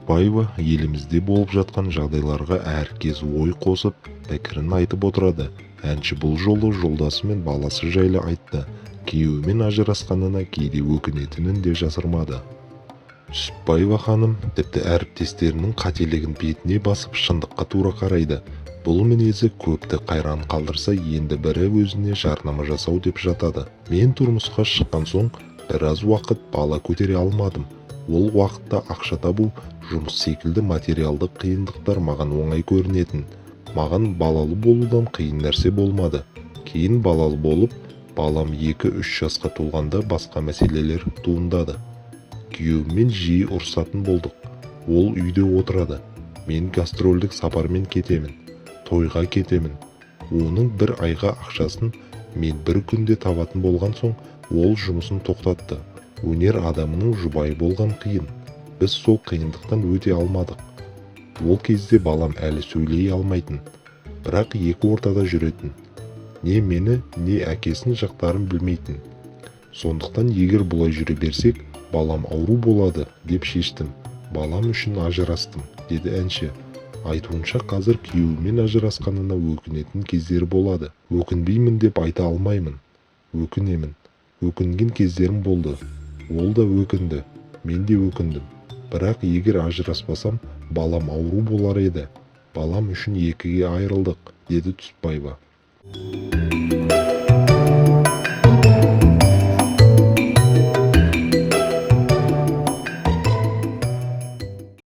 Түсіпбаева елімізде болып жатқан жағдайларға әркез ой қосып, пікірін айтып отырады. Әнші бұл жолы жолдасы мен баласы жайлы айтты. Күйеуімен ажырасқанына кейде өкінетінін де жасырмады. Түсіпбаева ханым тіпті әріптестерінің қателігін бетіне басып шындыққа тура қарайды. Бұл мінезі көпті қайран қалдырса, енді бірі өзіне жарнама жасау деп жатады. Мен тұрмысқа шыққан соң біраз уақыт бала көтере алмадым. Ол уақытта ақша табу, жұмыс секілді материалдық қиындықтар маған оңай көрінетін. Маған балалы болудан қиын нәрсе болмады. Кейін балалы болып, балам 2-3 жасқа толғанда басқа мәселелер туындады. Күйеуіммен жиі ұрсатын болдық. Ол үйде отырады. Мен гастрольдік сапармен кетемін. Тойға кетемін. Оның бір айға ақшасын мен бір күнде табатын болған соң, ол жұмысын тоқтатты. Өнер адамының жұбайы болған қиын. Біз сол қиындықтан өте алмадық. Ол кезде балам әлі сөйлей алмайтын. Бірақ екі ортада жүретін. Не мені, не әкесін жақтарын білмейтін. Сондықтан егер бұлай жүре берсек, балам ауру болады деп шештім. Балам үшін ажырастым, деді әнші. Айтуынша қазір күйеуімен ажырасқанына өкінетін кездері болады. Өкінбеймін деп айта алмаймын. Өкінемін. Өкінген кездерім болды. Ол да өкінді. Мен де өкіндім. Бірақ егер ажыраспасам, балам ауру болар еді. Балам үшін екіге айырылдық, деді Түсіпбаева.